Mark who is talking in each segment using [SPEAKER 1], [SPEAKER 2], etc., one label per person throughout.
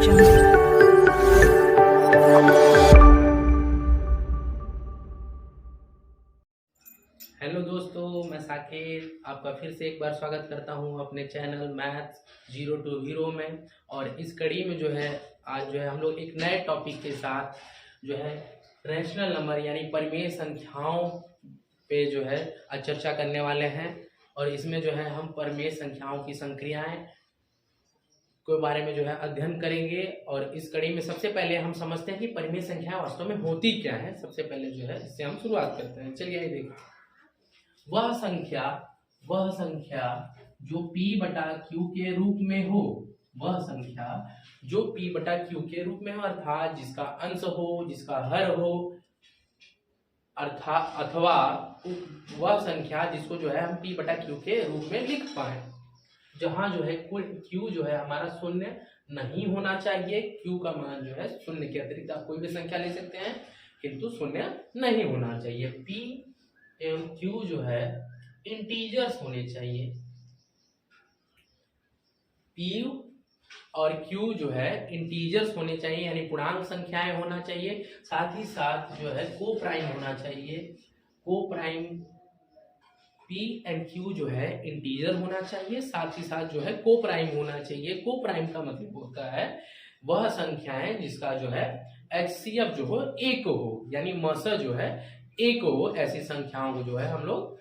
[SPEAKER 1] Hello दोस्तों, मैं साकेत आपका फिर से एक बार स्वागत करता हूं अपने channel maths zero to hero में। और इस कड़ी में जो है आज जो है हम लोग एक नए टॉपिक के साथ जो है रैशनल नंबर यानी परिमेय संख्याओं पे जो है आज चर्चा करने वाले हैं। और इसमें जो है हम परिमेय संख्याओं की संक्रियाएं के बारे में जो है अध्ययन करेंगे। और इस कड़ी में सबसे पहले हम समझते हैं कि परिमेय संख्याएं वास्तव में होती क्या है। सबसे पहले जो है इससे हम शुरुआत करते हैं। चलिए देखिए, वह संख्या जो p बटा q के रूप में हो, वह संख्या जो p बटा q के रूप में हो, अर्थात जिसका अंश हो, जिसका हर हो, अर्थात अथवा वह संख्या जिसको जो है हम p बटा q के रूप में लिख पाए, जहां जो है कुल q जो है हमारा शून्य नहीं होना चाहिए। q का मान जो है शून्य के अतिरिक्त आप कोई भी संख्या ले सकते हैं, किंतु शून्य नहीं होना चाहिए। p एवं q जो है इंटीजर्स होने चाहिए। p और q जो है इंटीजर्स होने चाहिए यानी पूर्णांक संख्याएं होना चाहिए। साथ ही साथ जो है को प्राइम होना चाहिए। को प्राइम p एंड q जो है इंटीजर होना चाहिए। साथ ही साथ जो है को प्राइम होना चाहिए। को प्राइम का मतलब होता है वह संख्याएं जिसका जो है HCF जो हो एक हो, यानी मस जो है एक हो, ऐसी संख्याओं को जो है हम लोग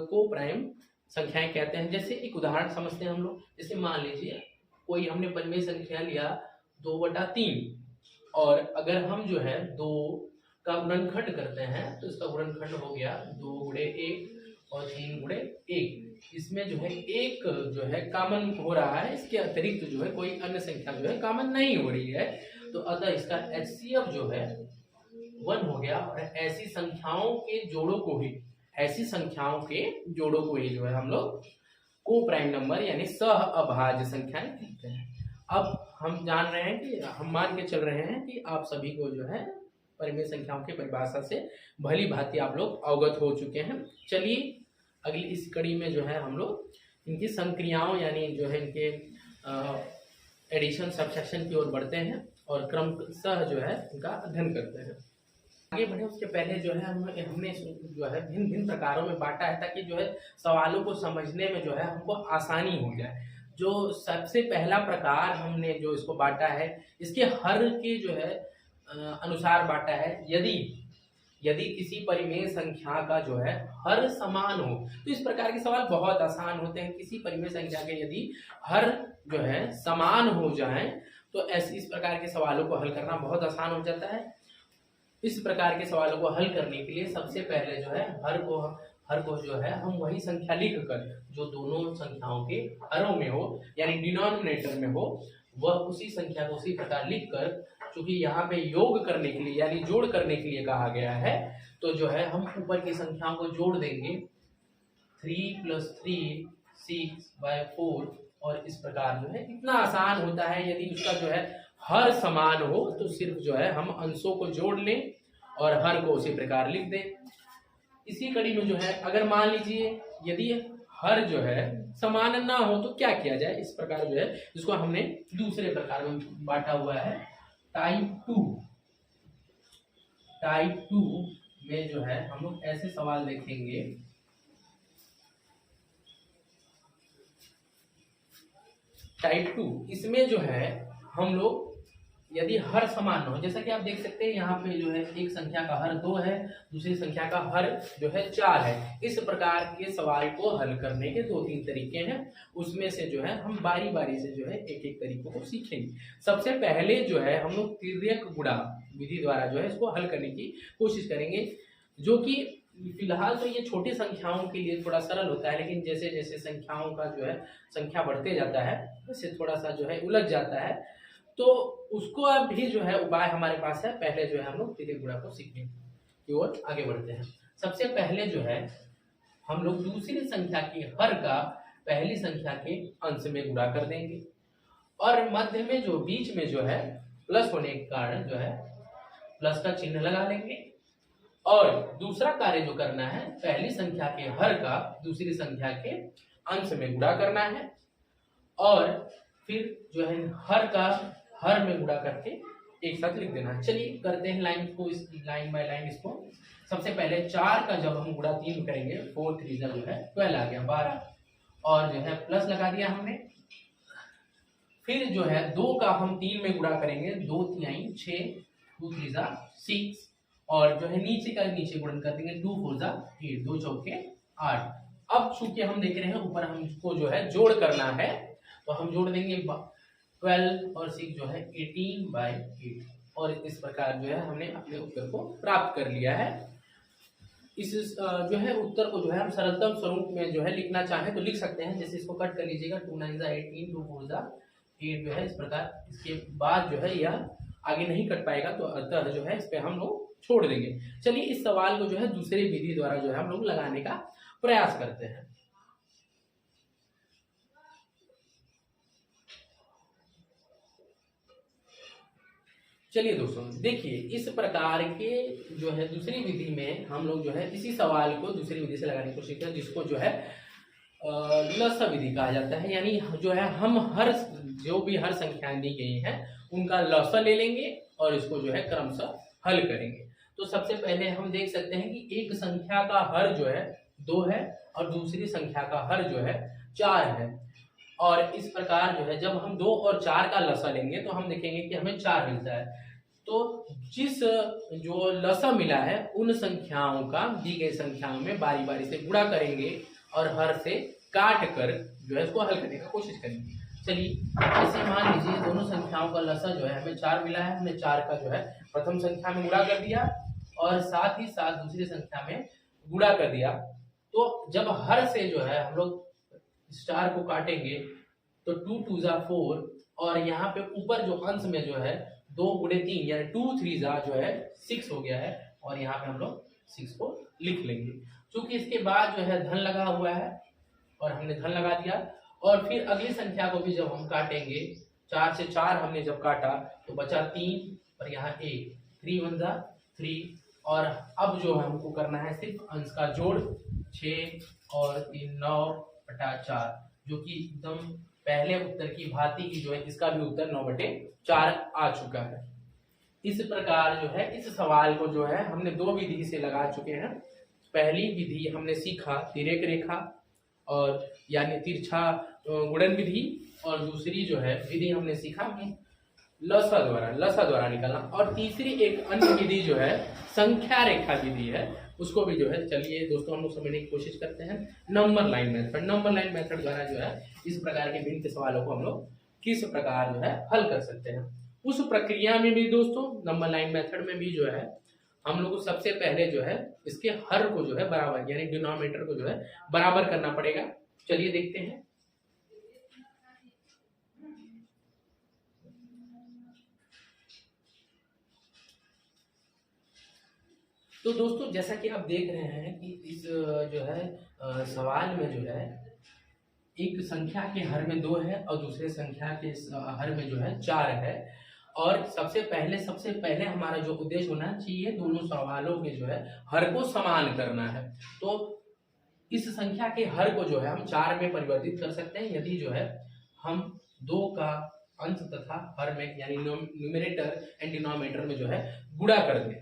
[SPEAKER 1] को प्राइम संख्याएं कहते हैं। जैसे एक उदाहरण समझते हैं हम लोग। जैसे मान लीजिए कोई हमने परिमेय संख्या लिया 2/3 और अगर हम जो है 2 का गुणनखंड करते हैं तो इसका गुणनखंड हो गया 2 गुणे 1 और 3 गुणे 1। इसमें जो है एक जो है कॉमन हो रहा है, इसके अतिरिक्त जो है कोई अन्य संख्या जो है कॉमन नहीं हो रही है। तो अतः इसका HCF जो है 1 हो गया। और ऐसी संख्याओं के जोड़ों को ही जो है हम लोग को प्राइम नंबर यानी सह अभाज्य संख्याएं कहते हैं। अब हम जान रहे हैं कि हम मान के चल रहे हैं कि आप सभी को जो है परिमेय संख्याओं की परिभाषा से भली भांति आप लोग अवगत हो चुके हैं। चलिए अगली इस कड़ी में जो है हम लोग इनकी संक्रियाओं यानी जो है इनके एडिशन सब्ट्रैक्शन की ओर बढ़ते हैं और क्रमशः जो है इनका अध्ययन करते हैं। आगे बढ़े उसके पहले जो है हमने जो है भिन्न भिन्न प्रकारों में बांटा है ताकि जो है सवालों को समझने में जो है हमको आसानी हो जाए। जो सबसे पहला प्रकार हमने जो इसको बांटा है, इसके हर के जो है अनुसार बांटा है। यदि किसी परिमेय संख्या का जो है हर समान हो, तो इस प्रकार के सवाल बहुत आसान होते हैं। किसी परिमेय संख्या के यदि हर जो है समान हो जाए तो ऐसे इस प्रकार के सवालों को हल करना बहुत आसान हो जाता है। इस प्रकार के सवालों को हल करने के लिए सबसे पहले जो है हर को जो है हम वही संख्या लिख कर जो दोनों संख्याओं के हरों में हो यानी डिनोमिनेटर में हो, वह उसी संख्या को उसी प्रकार लिख कर, चूंकि यहाँ पे योग करने के लिए यानी जोड़ करने के लिए कहा गया है, तो जो है हम ऊपर की संख्याओं को जोड़ देंगे। 3 + 3 6/4 और इस प्रकार जो है इतना आसान होता है। यदि उसका जो है हर समान हो तो सिर्फ जो है हम अंशों को जोड़ लें और हर को उसी प्रकार लिख दें। इसी कड़ी में जो है अगर मान लीजिए यदि हर जो है समान ना हो तो क्या किया जाए, इस प्रकार जो है जिसको हमने दूसरे प्रकार में बांटा हुआ है टाइप 2 में जो है हम लोग ऐसे सवाल देखेंगे। टाइप 2 इसमें जो है हम लोग यदि हर समान हो, जैसा कि आप देख सकते हैं यहाँ पे जो है एक संख्या का हर 2 है, दूसरी संख्या का हर जो है 4 है। इस प्रकार के सवाल को हल करने के 2-3 तरीके हैं। उसमें से जो है हम बारी बारी से जो है एक एक तरीकों को सीखेंगे। सबसे पहले जो है हम लोग तिर्यक गुणा विधि द्वारा जो है इसको हल करने की कोशिश करेंगे, जो कि फिलहाल तो ये छोटी संख्याओं के लिए थोड़ा सरल होता है, लेकिन जैसे जैसे संख्याओं का जो है संख्या बढ़ते जाता है वैसे थोड़ा सा जो है उलझ जाता है। तो उसको अब भी जो है उपाय हमारे पास है। पहले जो है हम लोग तिर्यक गुणा को सीखने की ओर आगे बढ़ते हैं। सबसे पहले जो है हम लोग दूसरी संख्या के हर का पहली संख्या के अंश में गुणा कर देंगे और मध्य में जो बीच में जो है प्लस होने के कारण जो है प्लस का चिन्ह लगा लेंगे। और दूसरा कार्य जो करना है, पहली संख्या के हर का दूसरी संख्या के अंश में गुणा करना है और फिर जो है हर का हर में गुणा करके एक साथ लिख देना। चलिए करते हैं लाइन को, इस लाइन बाय लाइन इसको। सबसे पहले 4 का जब हम गुणा 3 करेंगे 4 3 जो है 12 आ गया 12, और जो है प्लस लगा दिया हमने। फिर जो है 2 का हम 3 में गुणा करेंगे, 2 3 6, 2 3 6, और जो है नीचे का नीचे गुणन कर देंगे, 2 4 8, 2 चौके 8। अब चूंकि हम देख रहे हैं ऊपर हमको जो है जोड़ करना है, तो हम जोड़ देंगे 12 और 6 जो है 18/8, और इस प्रकार जो है हमने अपने उत्तर को प्राप्त कर लिया है। इस जो है उत्तर को जो है हम सरलतम स्वरूप में जो है लिखना चाहें तो लिख सकते हैं। जैसे इसको कट कर लीजिएगा, 2 9 18, 2 4 8 जो है इस प्रकार। इसके बाद जो है यह आगे नहीं कट पाएगा, तो अतः जो है इस पे हम लोग छोड़ देंगे। चलिए इस सवाल को जो है दूसरी विधि द्वारा जो है हम लोग लगाने का प्रयास करते हैं। चलिए दोस्तों देखिए, इस प्रकार के जो है दूसरी विधि में हम लोग जो है इसी सवाल को दूसरी विधि से लगाने की कोशिश करते हैं, जिसको जो है लसा विधि कहा जाता है। यानी जो है हम जो भी हर संख्याएं दी गई हैं उनका लसा ले लेंगे और इसको जो है क्रमशः हल करेंगे। तो सबसे पहले हम देख सकते हैं कि एक संख्या का हर जो है 2 है और दूसरी संख्या का हर जो है 4 है। और इस प्रकार जो है जब हम 2 और 4 का लसा लेंगे तो हम देखेंगे कि हमें 4 मिलता है। तो जिस जो लसा मिला है उन संख्याओं का दी गई संख्याओं में बारी बारी से गुणा करेंगे और हर से काट कर जो है इसको हल करने की कोशिश करेंगे। चलिए जैसे मान लीजिए दोनों संख्याओं का लसा जो है हमें 4 मिला है, हमने 4 का जो है प्रथम संख्या में गुणा कर दिया और साथ ही साथ दूसरी संख्या में गुणा कर दिया। तो जब हर से जो है हम लोग स्टार को काटेंगे तो 2 2 4, और यहाँ पे ऊपर जो अंश में जो है 2 गुणे 3 यानी 2 3 जो है 6 हो गया है, और यहाँ पे हम लोग 6 को लिख लेंगे। क्योंकि इसके बाद जो है धन लगा हुआ है और हमने धन लगा दिया, और फिर अगली संख्या को भी जब हम काटेंगे 4 से 4 हमने जब काटा तो बचा 3 और यहाँ 1, 3 1 3, और अब जो हमको करना है सिर्फ अंश का जोड़, 6 और 3 9/4, जो कि एकदम पहले उत्तर की भांति की जो है इसका भी उत्तर 9/4 आ चुका है। इस प्रकार जो है इस सवाल को जो है हमने 2 विधि से लगा चुके हैं। पहली विधि हमने सीखा तिर्यक रेखा और यानी तिरछा गुणन विधि, और दूसरी जो है विधि हमने सीखा लसा द्वारा निकालना, और तीसरी एक अन्य विधि जो है संख्या रेखा विधि है, उसको भी जो है चलिए दोस्तों हम लोग समझने की कोशिश करते हैं। Number line method, number line method द्वारा जो है इस प्रकार के भिन्न सवालों को हम लोग किस प्रकार जो है हल कर सकते हैं। उस प्रक्रिया में भी दोस्तों नंबर लाइन मेथड में भी जो है हम लोग को सबसे पहले जो है इसके हर को जो है बराबर यानी डिनोमिनेटर को जो है बराबर करना पड़ेगा। चलिए देखते हैं। तो दोस्तों जैसा कि आप देख रहे हैं कि इस जो है सवाल में जो है एक संख्या के हर में 2 है और दूसरे संख्या के हर में जो है 4 है, और सबसे पहले हमारा जो उद्देश्य होना चाहिए दोनों सवालों के जो है हर को समान करना है। तो इस संख्या के हर को जो है हम 4 में परिवर्तित कर सकते हैं यदि जो है हम 2 का अंश तथा हर में यानी न्यूमरेटर एंड डिनोमिनेटर में जो है गुणा कर दें।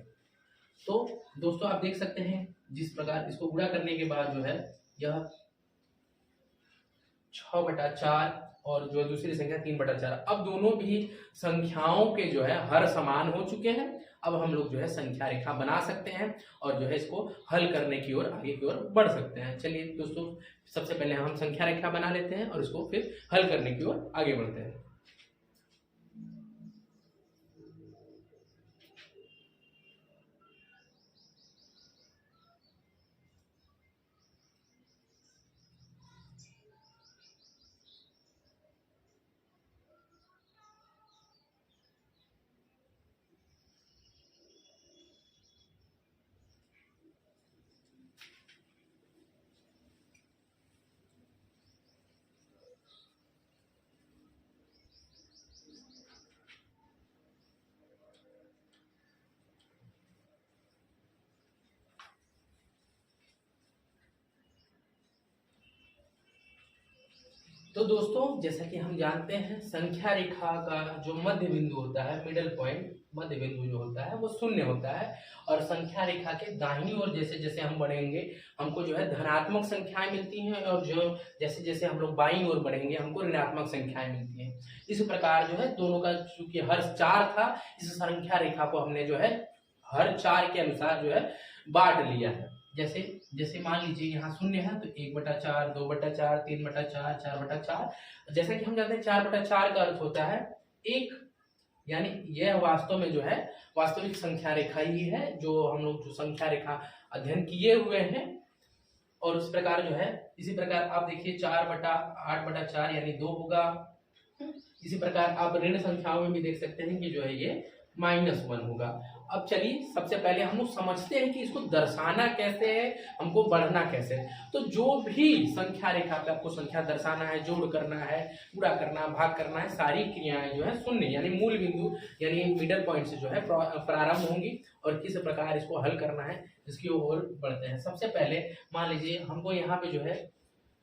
[SPEAKER 1] तो दोस्तों आप देख सकते हैं जिस प्रकार इसको गुणा करने के बाद जो है यह 6/4 और जो दूसरी संख्या 3/4, अब दोनों भी संख्याओं के जो है हर समान हो चुके हैं। अब हम लोग जो है संख्या रेखा बना सकते हैं और जो है इसको हल करने की ओर आगे की ओर बढ़ सकते हैं। चलिए दोस्तों सबसे पहले हम संख्या रेखा बना लेते हैं और इसको फिर हल करने की ओर आगे बढ़ते हैं। तो दोस्तों जैसा कि हम जानते हैं संख्या रेखा का जो मध्य बिंदु होता है, मिडल पॉइंट, मध्य बिंदु जो होता है वो शून्य होता है। और संख्या रेखा के दाहिनी ओर जैसे जैसे हम बढ़ेंगे हमको जो है धनात्मक संख्याएं मिलती हैं, और जो जैसे जैसे हम लोग बाईं ओर बढ़ेंगे हमको ऋणात्मक संख्याएं मिलती हैं। इस प्रकार जो है दोनों का चूंकि हर 4 था, इस संख्या रेखा को हमने जो है हर 4 के अनुसार जो है बांट लिया है। जैसे जैसे मान लीजिए यहाँ शून्य है तो 1/4, 2/4, 3/4, 4/4। जैसा कि हम जानते हैं 4/4 का अर्थ होता है 1, यानी यह वास्तव में जो है वास्तविक संख्या रेखा ही है, जो हम लोग जो संख्या रेखा अध्ययन किए हुए हैं। और उस प्रकार जो है इसी प्रकार आप देखिए 4/8/4 यानी 2 होगा। इसी प्रकार आप ऋण संख्याओं में भी देख सकते हैं कि जो है ये -1 होगा। अब चलिए सबसे पहले हम लोग समझते हैं कि इसको दर्शाना कैसे है, हमको बढ़ना कैसे है। तो जो भी संख्या रेखा पे आपको संख्या दर्शाना है, जोड़ करना है, पूरा करना, भाग करना है, सारी क्रियाएं जो है शून्य यानी मूल बिंदु यानी मिडल पॉइंट से जो है प्रारंभ होंगी। और किस प्रकार इसको हल करना है इसकी ओर बढ़ते हैं। सबसे पहले मान लीजिए हमको यहाँ पे जो है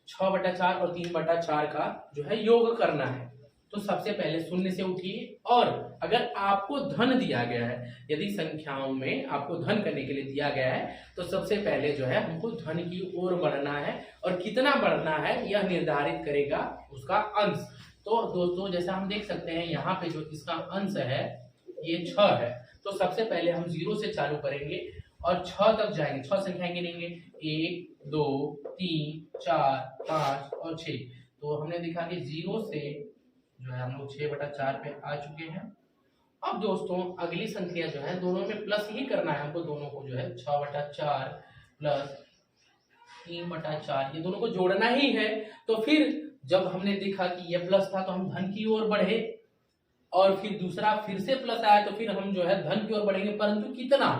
[SPEAKER 1] 6/4 और 3/4 का जो है योग करना है। तो सबसे पहले शून्य से उठिए, और अगर आपको धन दिया गया है, यदि संख्याओं में आपको धन करने के लिए दिया गया है तो सबसे पहले जो है हमको धन की ओर बढ़ना है, और कितना बढ़ना है यह निर्धारित करेगा उसका अंश। तो दोस्तों जैसा हम देख सकते हैं यहाँ पे जो इसका अंश है ये 6 है। तो सबसे पहले हम 0 से चालू करेंगे और 6 तक जाएंगे, 6 संख्याएं गिनेंगे, 1 2 3 4 5 और 6। तो हमने देखा कि 0 से जो है हम लोग 6/4 पे आ चुके हैं। अब दोस्तों अगली संख्या जो है दोनों में प्लस ही करना है हमको, दोनों को जो है 6/4 प्लस 3/4 ये दोनों को जोड़ना ही है। तो फिर जब हमने देखा कि ये प्लस था तो हम धन की ओर बढ़े, और फिर दूसरा फिर से प्लस आया तो फिर हम जो है धन की ओर बढ़ेंगे, परंतु कितना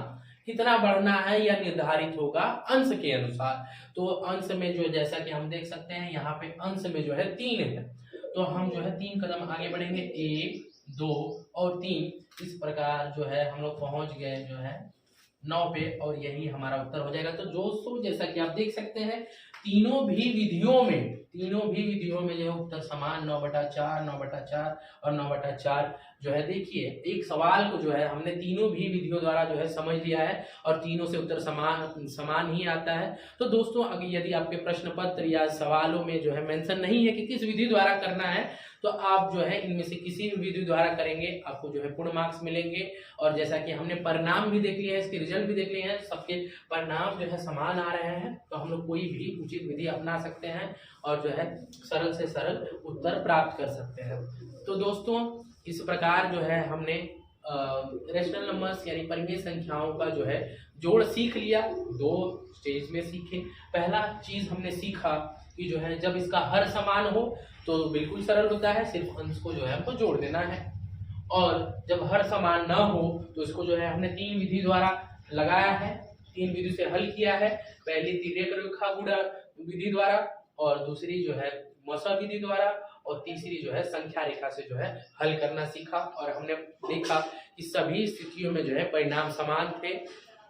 [SPEAKER 1] कितना बढ़ना है यह निर्धारित होगा अंश के अनुसार। तो अंश में जो जैसा कि हम देख सकते हैं यहाँ पे अंश में जो है 3 है, तो हम जो है 3 कदम आगे बढ़ेंगे, 1 2 और 3। इस प्रकार जो है हम लोग पहुंच गए जो है 9 पे, और यही हमारा उत्तर हो जाएगा। तो दोस्तों जैसा कि आप देख सकते हैं तीनों भी विधियों में जो है उत्तर समान 9/4, 9/4 और 9/4 जो है। देखिए एक सवाल को जो है हमने तीनों भी विधियों द्वारा जो है समझ लिया है, और तीनों से उत्तर समान ही आता है। तो दोस्तों अगर यदि आपके प्रश्न पत्र या सवालों में जो है मेंशन नहीं है कि किस विधि द्वारा करना है, तो आप जो है इनमें से किसी भी विधि द्वारा करेंगे आपको जो है पूर्ण मार्क्स मिलेंगे। और जैसा कि हमने परिणाम भी देख लिए हैं, इसके रिजल्ट भी देख लिए हैं, सबके परिणाम जो है समान आ रहे हैं। तो हम लोग कोई भी उचित विधि अपना सकते हैं और जो है सरल से सरल उत्तर प्राप्त कर सकते हैं। तो दोस्तों इस प्रकार जो है हमने रेशनल नंबर्स यानी परिमेय संख्याओं का जो है जोड़ सीख लिया। 2 स्टेज में सीखे। पहला चीज हमने सीखा कि जो है जब इसका हर समान हो तो बिल्कुल सरल होता है, सिर्फ अंश को जो है हमको जोड़ देना है। और जब हर समान न हो तो इसको जो है हमने 3 विधि द्वारा लगाया है, 3 विधि से हल किया है। पहली तिर्यक रेखा गुणा विधि द्वारा, और दूसरी जो है मौसा विधि द्वारा, और तीसरी जो है संख्या रेखा से जो है हल करना सीखा। और हमने देखा कि सभी स्थितियों में जो है परिणाम समान थे,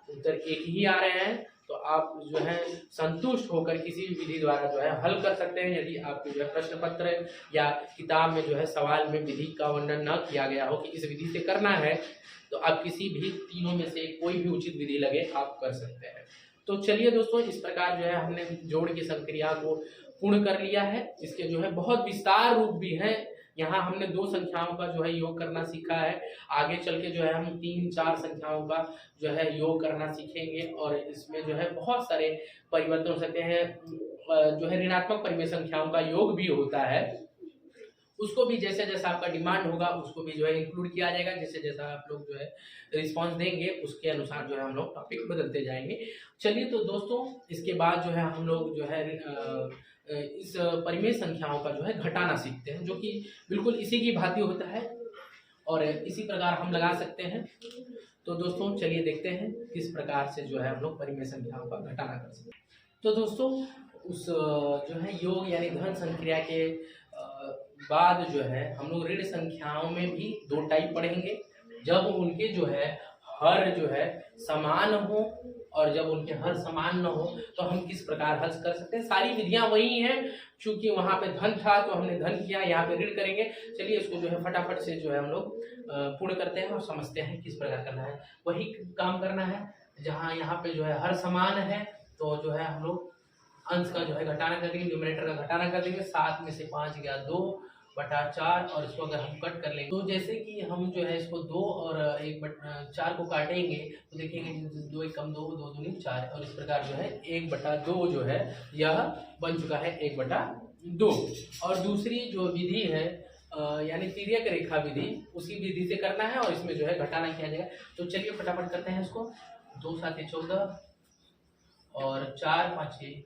[SPEAKER 1] उत्तर एक ही आ रहे हैं। तो आप जो है संतुष्ट होकर किसी भी विधि द्वारा जो है हल कर सकते हैं। यदि आपके जो है प्रश्न पत्र या किताब में जो है सवाल में विधि का वर्णन न किया गया हो कि इस विधि से करना है, तो आप किसी भी तीनों में से कोई भी उचित विधि लगे आप कर सकते हैं। तो चलिए दोस्तों इस प्रकार जो है हमने जोड़ की संक्रिया को पूर्ण कर लिया है। इसके जो है बहुत विस्तार रूप भी हैं। यहाँ हमने 2 संख्याओं का जो है योग करना सीखा है, आगे चल के जो है हम 3-4 संख्याओं का जो है योग करना सीखेंगे। और इसमें जो है बहुत सारे परिवर्तन हो सकते हैं। जो है ऋणात्मक परिमेय संख्याओं का योग भी होता है, उसको भी जैसे जैसा आपका डिमांड होगा उसको भी जो है इंक्लूड किया जाएगा। जैसे जैसा आप लोग जो है रिस्पांस देंगे उसके अनुसार जो है हम लोग टॉपिक बदलते जाएंगे। चलिए तो दोस्तों इसके बाद जो है हम लोग जो है इस परिमेय संख्याओं का जो है घटाना सीखते हैं, जो कि बिल्कुल इसी की भांति होता है और इसी प्रकार हम लगा सकते हैं। तो दोस्तों चलिए देखते हैं किस प्रकार से जो है हम लोग परिमेय संख्याओं का घटाना कर सकते हैं। तो दोस्तों उस जो है योग यानी धन संक्रिया के बाद जो है हम लोग ऋण संख्याओं में भी 2 टाइप पढ़ेंगे, जब उनके जो है हर जो है समान हो और जब उनके हर समान न हो तो हम किस प्रकार हल कर सकते हैं। सारी विधियां वही हैं, क्योंकि वहां पे धन था तो हमने धन किया, यहाँ पे ऋण करेंगे। चलिए इसको जो है फटाफट से जो है हम लोग पूर्ण करते हैं और समझते हैं किस प्रकार करना है। वही काम करना है जहाँ यहाँ पे जो है हर समान है तो जो है हम लोग अंश का जो है घटाना कर देंगे, न्यूमरेटर का घटाना कर देंगे। 7 में से 5 गया 2/4 और इसको अगर हम कट कर लेंगे तो जैसे कि हम जो है इसको 2 और 1/4 को काटेंगे तो देखेंगे 2 1 कम 2, 2 दूनी 4 और इस प्रकार जो है 1/2 जो है यह बन चुका है 1/2। और दूसरी जो विधि है यानी तिर्यक रेखा विधि, उसी विधि से करना है और इसमें जो है घटाना किया जाएगा। तो चलिए फटाफट करते हैं इसको। 2 7 14 और 4 5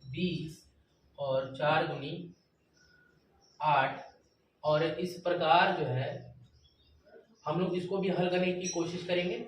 [SPEAKER 1] 20 और 4 दूनी 8 और इस प्रकार जो है हम लोग इसको भी हल करने की कोशिश करेंगे।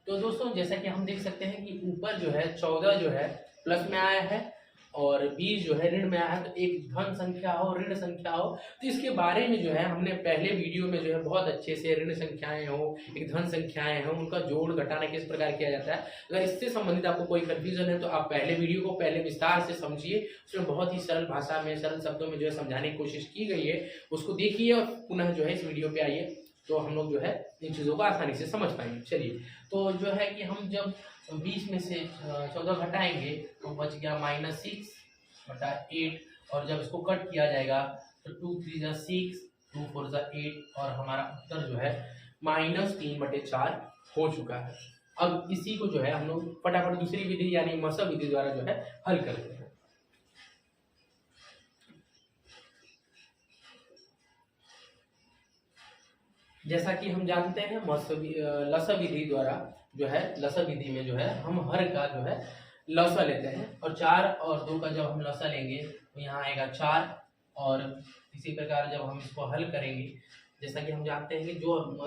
[SPEAKER 1] तो दोस्तों जैसा कि हम देख सकते हैं कि ऊपर जो है 14 जो है प्लस में आया है और 20 जो है ऋण में आया है। तो एक धन संख्या हो ऋण संख्या हो तो इसके बारे में जो है हमने पहले वीडियो में जो है बहुत अच्छे से ऋण संख्याएं हो एक धन संख्याएं हो उनका जोड़ घटाना किस प्रकार किया जाता है। अगर इससे संबंधित आपको कोई कंफ्यूजन है तो आप पहले वीडियो को पहले विस्तार से समझिए, उसमें बहुत ही सरल भाषा में सरल शब्दों में जो है समझाने की कोशिश की गई है, उसको देखिए और पुनः जो है इस वीडियो पे आइए तो हम लोग जो है इन चीज़ों को आसानी से समझ पाएंगे। चलिए तो जो है कि हम जब 20 में से 14 घटाएंगे तो बच गया -6/8 और जब इसको कट किया जाएगा तो 2 3 6 2 4 8 और हमारा उत्तर जो है -3/4 हो चुका है। अब इसी को जो है हम लोग फटाफट दूसरी विधि यानी मसब विधि द्वारा जो है हल करते हैं। जैसा कि हम जानते हैं लसा विधि द्वारा जो है लसा विधि में जो है हम हर का जो है लसा लेते हैं और 4 और 2 का जब हम लसा लेंगे तो यहाँ आएगा 4 और इसी प्रकार जब हम इसको हल करेंगे जैसा कि हम जानते हैं कि जो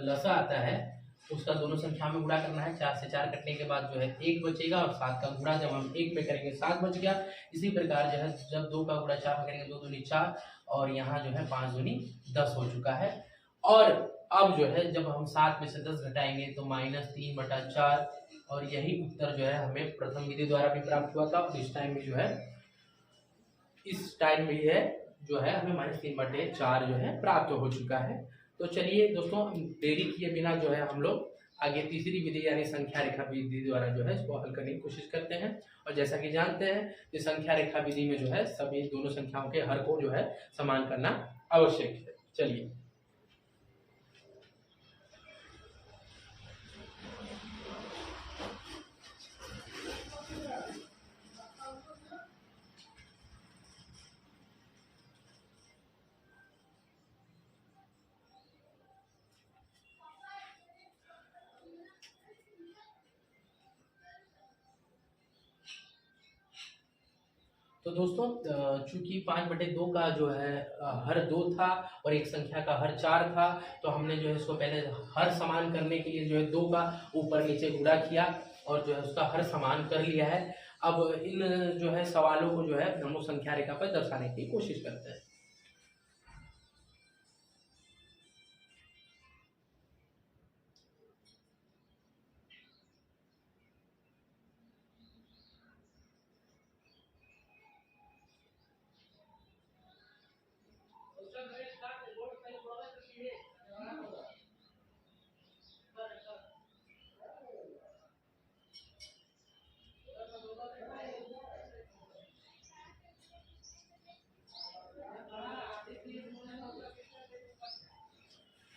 [SPEAKER 1] लसा आता है उसका दोनों संख्या में गुणा करना है। 4 से 4 कटने के बाद जो है 1 बचेगा और 7 का गुणा जब हम 1 में करेंगे 7 बच गया। इसी प्रकार जो है जब 2 का गुणा 4 में करेंगे 2 दूनी 4 और यहाँ जो है 5 दूनी 10 हो चुका है। और अब जो है जब हम 7 में से 10 घटाएंगे तो -3/4 और यही उत्तर जो है हमें प्रथम विधि द्वारा भी प्राप्त हुआ था और इस टाइम में जो है जो है हमें -3/4 जो है प्राप्त हो चुका है। तो चलिए दोस्तों देरी किए बिना जो है हम लोग आगे तीसरी विधि यानी संख्या रेखा विधि द्वारा जो है इसको हल करने की कोशिश करते हैं। और जैसा कि जानते हैं कि संख्या रेखा विधि में जो है सभी दोनों संख्याओं के हर को जो है समान करना आवश्यक है। चलिए तो दोस्तों चूंकि 5/2 का जो है हर 2 था और एक संख्या का हर 4 था तो हमने जो है इसको पहले हर समान करने के लिए जो है 2 का ऊपर नीचे गुणा किया और जो है उसका हर समान कर लिया है। अब इन जो है सवालों को जो है हम लोग संख्या रेखा पर दर्शाने की कोशिश करते हैं।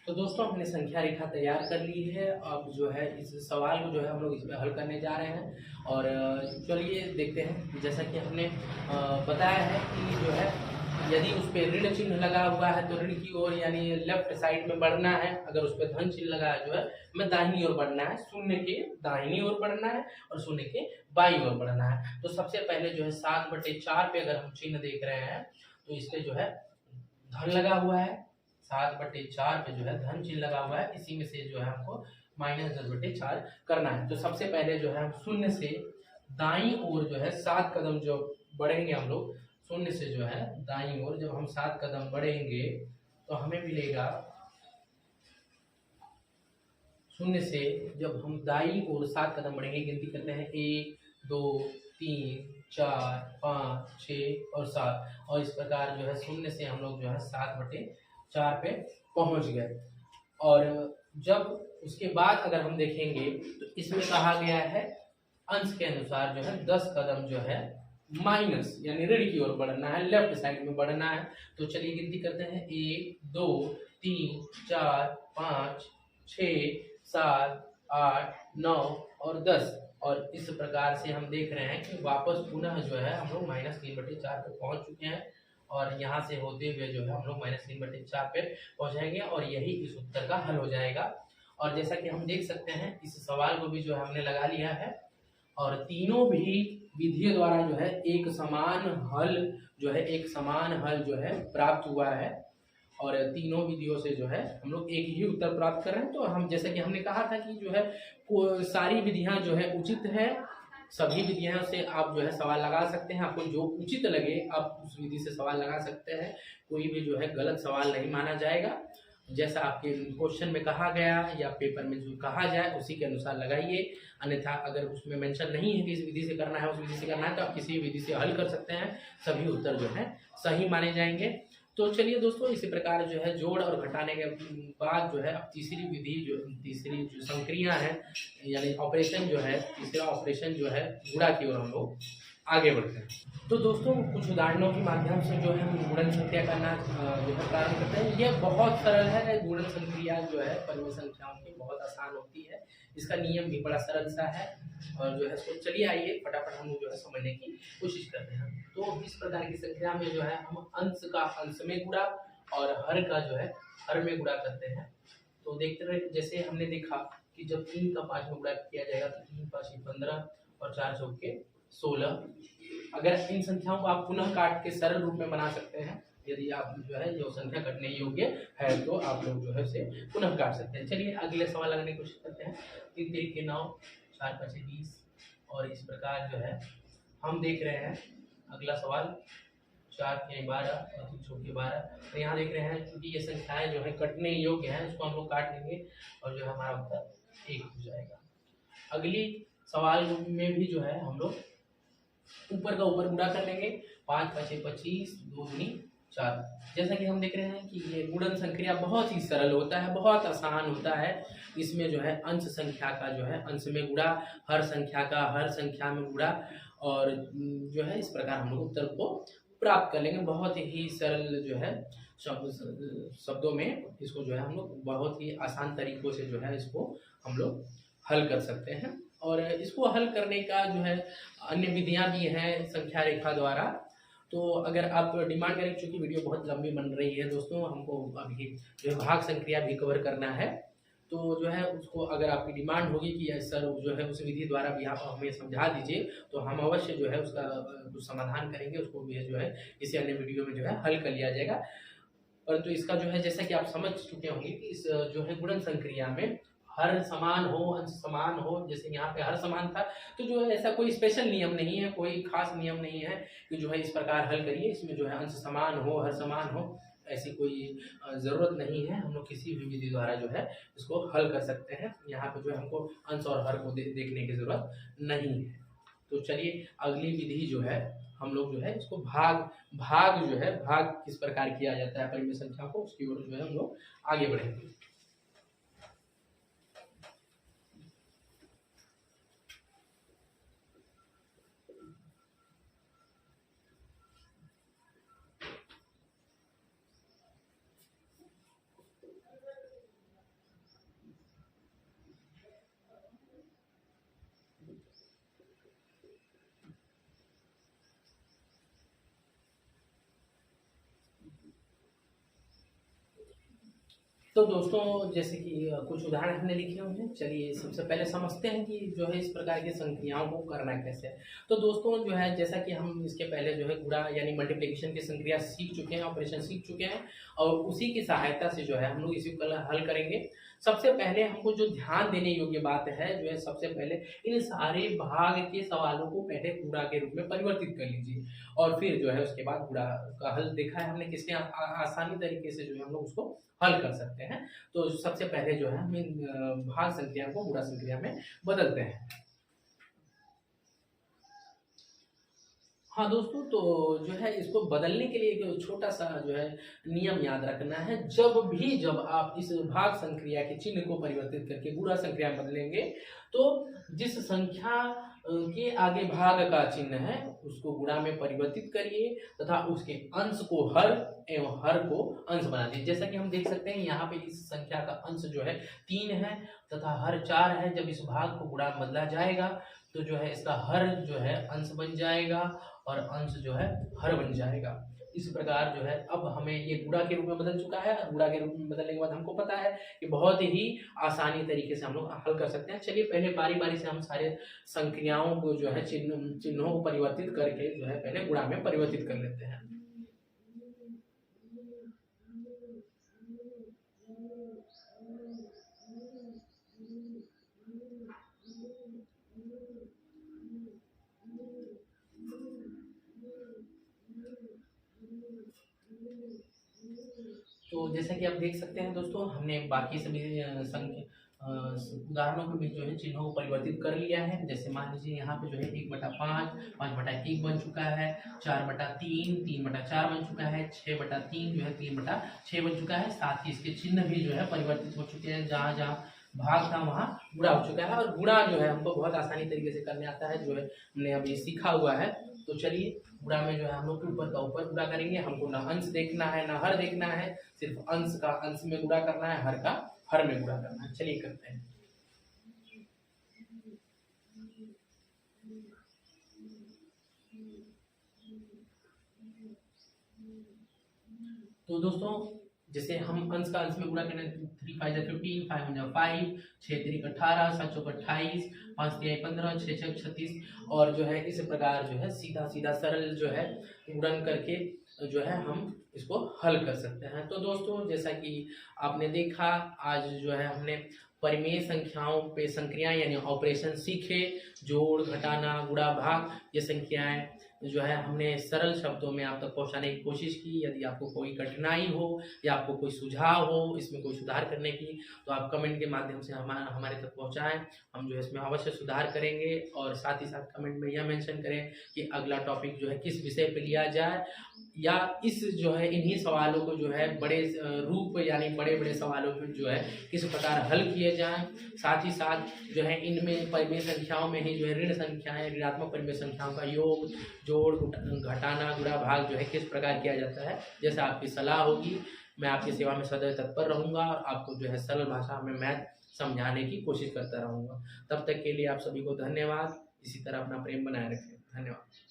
[SPEAKER 1] तो दोस्तों हमने संख्या रेखा तैयार कर ली है। अब जो है इस सवाल को जो है हम लोग इसमें हल करने जा रहे हैं और चलिए देखते हैं। जैसा कि हमने बताया है कि जो है यदि उस पर ऋण चिन्ह लगा हुआ है तो ऋण की ओर यानी लेफ्ट साइड में बढ़ना है। अगर उस पर धन चिन्ह लगा है जो है हमें दाहिनी ओर बढ़ना है, शून्य के दाहिनी ओर बढ़ना है और शून्य के बाईं ओर बढ़ना है। तो सबसे पहले जो है 7/4 पे अगर हम चिन्ह देख रहे हैं तो इस पे जो है धन लगा हुआ है। 7/4 पे जो है धन चिन्ह लगा हुआ है, इसी में से जो है हमको -10/4 करना है। तो सबसे पहले जो है हम शून्य से दाईं ओर जो है 7 कदम जो बढ़ेंगे हम लोग, शून्य से जो है दाईं ओर जब हम 7 कदम बढ़ेंगे तो हमें मिलेगा शून्य से जब हम दाईं ओर 7 कदम बढ़ेंगे, गिनती करते हैं 1 2 3 4 5 6 और 7, और इस प्रकार जो है शून्य से हम लोग जो है 7/4 पे पहुंच गए। और जब उसके बाद अगर हम देखेंगे तो इसमें कहा गया है अंश के अनुसार जो है 10 कदम जो है माइनस यानी ऋण की ओर बढ़ना है, लेफ्ट साइड में बढ़ना है। तो चलिए गिनती करते हैं 1 2 3 4 5 6 7 8 9 और 10, और इस प्रकार से हम देख रहे हैं कि वापस पुनः जो है हम लोग -3/4 पे पहुंच चुके हैं, और यहाँ से होते हुए जो है हम लोग -3/4 पे पहुंचाएंगे, और यही इस उत्तर का हल हो जाएगा। और जैसा कि हम देख सकते हैं इस सवाल को भी जो है हमने लगा लिया है, और तीनों भी विधियों द्वारा जो है एक समान हल जो है प्राप्त हुआ है, और तीनों विधियों से जो है हम लोग एक ही उत्तर प्राप्त कर रहे हैं। तो हम जैसे कि हमने कहा था कि जो है सारी विधियां जो है उचित है, सभी विधियों से आप जो है सवाल लगा सकते हैं, आपको जो उचित लगे आप उस विधि से सवाल लगा सकते हैं, कोई भी जो है गलत सवाल नहीं माना जाएगा। जैसा आपके क्वेश्चन में कहा गया या पेपर में जो कहा जाए उसी के अनुसार लगाइए, अन्यथा अगर उसमें मेंशन नहीं है कि इस विधि से करना है उस विधि से करना है तो आप किसी विधि से हल कर सकते हैं, सभी उत्तर जो है सही माने जाएंगे। तो चलिए दोस्तों, इसी प्रकार जो है जोड़ और घटाने के बाद जो है अब तीसरी जो संक्रिया है यानी ऑपरेशन जो है, तीसरा ऑपरेशन जो है गुणा की ओर हम लोग आगे बढ़ते हैं। तो दोस्तों कुछ उदाहरणों के माध्यम से जो है हम गुणन संक्रिया करना जो है प्रारंभ करते हैं। यह बहुत सरल है, गुणन संक्रिया जो है परिमेय संख्याओं की बहुत आसान होती है, इसका नियम भी बड़ा सरल सा है, और जो है तो चलिए आइए फटाफट हम जो है समझने की कोशिश करते हैं। तो इस प्रकार की संक्रिया में जो है हम अंश का अंश में गुणा और हर का जो है हर में गुणा करते हैं। तो देखते रहे, जैसे हमने देखा कि जब 3 का 5 में गुणा किया जाएगा तो 3 5 15 और 4 चौके 16। अगर इन संख्याओं को आप पुनः काट के सरल रूप में बना सकते हैं, यदि आप जो है जो संख्या कटने योग्य है तो आप लोग जो है उसे पुनः काट सकते हैं। चलिए अगले सवाल लगाने की कोशिश करते हैं। 3 3 के 9, 4 5 20, और इस प्रकार जो है हम देख रहे हैं अगला सवाल 4 के 12 और 3 चौके 12। तो यहाँ देख रहे हैं क्योंकि ये संख्याएं जो है कटने योग्य है, इसको हम लोग काट लेंगे और जो है हमारा उत्तर 1 हो जाएगा। अगली सवाल में भी जो है हम लोग ऊपर का ऊपर गुणा कर लेंगे, 5 5 25, 2 दूनी 4। जैसा कि हम देख रहे हैं कि ये गुणन संक्रिया बहुत ही सरल होता है, बहुत आसान होता है। इसमें जो है अंश संख्या का जो है अंश में गुणा, हर संख्या का हर संख्या में गुणा, और जो है इस प्रकार हम लोग उत्तर को प्राप्त कर लेंगे। बहुत ही सरल जो है शब्दों में इसको जो है हम लोग बहुत ही आसान तरीकों से जो है इसको हम लोग हल कर सकते हैं। और इसको हल करने का जो है अन्य विधियां भी हैं संख्या रेखा द्वारा। तो अगर आप डिमांड करें, चूँकि वीडियो बहुत लंबी बन रही है दोस्तों, हमको अभी जो है भाग संक्रिया भी कवर करना है, तो जो है उसको अगर आपकी डिमांड होगी कि सर जो है उस विधि द्वारा भी आप हमें समझा दीजिए, तो हम अवश्य जो है उसका कुछ समाधान करेंगे, उसको भी जो है इसी अन्य वीडियो में जो है हल कर लिया जाएगा। परंतु इसका जो है जैसा कि आप समझ चुके होंगे कि इस जो है गुणन संक्रिया में हर समान हो अंश समान हो, जैसे यहाँ पे हर समान था, तो जो है ऐसा कोई स्पेशल नियम नहीं है, कोई खास नियम नहीं है कि जो है इस प्रकार हल करिए, इसमें जो है अंश समान हो हर समान हो, ऐसी कोई ज़रूरत नहीं है। हम लोग किसी भी विधि द्वारा जो है इसको हल कर सकते हैं। यहाँ पे जो है हमको अंश और हर को देखने की ज़रूरत नहीं है। तो चलिए अगली विधि जो है हम लोग जो है इसको भाग जो है भाग किस प्रकार किया जाता है परिमेय संख्या को, उसकी ओर जो है हम लोग आगे बढ़ेंगे। तो दोस्तों जैसे कि कुछ उदाहरण हमने लिखे हुए हैं, चलिए सबसे पहले समझते हैं कि जो है इस प्रकार की संक्रियाओं को करना कैसे है। तो दोस्तों जो है जैसा कि हम इसके पहले जो है गुणा यानी मल्टीप्लिकेशन की संक्रिया सीख चुके हैं, ऑपरेशन सीख चुके हैं, और उसी की सहायता से जो है हम लोग इसी को हल करेंगे। सबसे पहले हमको जो ध्यान देने योग्य बात है जो है, सबसे पहले इन सारे भाग के सवालों को पहले गुणा के रूप में परिवर्तित कर लीजिए, और फिर जो है उसके बाद गुणा का हल देखा है हमने किसने आसानी तरीके से जो है हम लोग उसको हल कर सकते हैं। तो सबसे पहले जो है हम इन भाग संख्या को गुणा संख्या में बदलते हैं। हाँ दोस्तों, तो जो है इसको बदलने के लिए एक छोटा सा जो है नियम याद रखना है। जब आप इस भाग संक्रिया के चिन्ह को परिवर्तित करके गुणा संक्रिया में बदलेंगे, तो जिस संख्या के आगे भाग का चिन्ह है उसको गुणा में परिवर्तित करिए तथा उसके अंश को हर एवं हर को अंश बना दीजिए। जैसा कि हम देख सकते हैं यहाँ पे इस संख्या का अंश जो है 3 है तथा हर 4 है। जब इस भाग को गुणा में बदला जाएगा तो जो है इसका हर जो है अंश बन जाएगा और अंश जो है हर बन जाएगा। इस प्रकार जो है अब हमें ये गुणा के रूप में बदल चुका है। गुणा के रूप में बदलने के बाद हमको पता है कि बहुत ही आसानी तरीके से हम लोग हल कर सकते हैं। चलिए पहले बारी बारी से हम सारे संक्रियाओं को जो है चिन्हों को परिवर्तित करके जो है पहले गुणा में परिवर्तित कर लेते हैं। तो जैसा कि आप देख सकते हैं दोस्तों, हमने बाकी सभी उदाहरणों को भी जो है चिन्हों को परिवर्तित कर लिया है। जैसे मान लीजिए यहाँ पे जो है 1/5, 5/1 बन चुका है, 4/3, 3/4 बन चुका है, 6/3 जो है 3/6 बन चुका है। साथ ही इसके चिन्ह भी जो है परिवर्तित हो चुके हैं। जहाँ जहाँ भाग था वहाँ गुणा हो चुका है, और गुणा जो है हमको बहुत आसानी तरीके से करने आता है, जो है हमने अभी सीखा हुआ है। तो चलिए गुणा में जो है हम लोग ऊपर का ऊपर गुणा करेंगे। हमको ना अंश देखना है ना हर देखना है, सिर्फ अंश का अंश में गुणा करना है, हर का हर में गुणा करना है। चलिए करते हैं। तो दोस्तों जैसे हम अंश का अंश में गुणा करें, 3 5 15, 5 1 5, 6 3 18, 7 4 28, 5 3 15, 6 6 36, और जो है इस प्रकार जो है सीधा सीधा सरल जो है गुणन करके जो है हम इसको हल कर सकते हैं। तो दोस्तों जैसा कि आपने देखा, आज जो है हमने परिमेय संख्याओं पे संक्रियाएं यानी ऑपरेशन सीखे। जोड़, घटाना, गुणा, भाग, ये संख्याएं जो है हमने सरल शब्दों में आप तक पहुंचाने की कोशिश की। यदि आपको कोई कठिनाई हो या आपको कोई सुझाव हो इसमें कोई सुधार करने की, तो आप कमेंट के माध्यम से हमारे तक पहुंचाएं। हम जो है इसमें अवश्य सुधार करेंगे, और साथ ही साथ कमेंट में यह मेंशन करें कि अगला टॉपिक जो है किस विषय पे लिया जाए, या इस जो है इन्हीं सवालों को जो है बड़े रूप यानी बड़े बड़े सवालों को जो है किस प्रकार हल किए जाएं। साथ ही साथ जो है इनमें परिमेय संख्याओं में ही जो है ऋण संख्याएं, ऋणात्मक परिमेय संख्याओं का योग, जोड़, घटाना, गुणा, भाग जो है किस प्रकार किया जाता है, जैसा आपकी सलाह होगी मैं आपकी सेवा में सदैव तत्पर रहूँगा, और आपको जो है सरल भाषा में मैथ समझाने की कोशिश करता रहूँगा। तब तक के लिए आप सभी को धन्यवाद। इसी तरह अपना प्रेम बनाए रखें। धन्यवाद।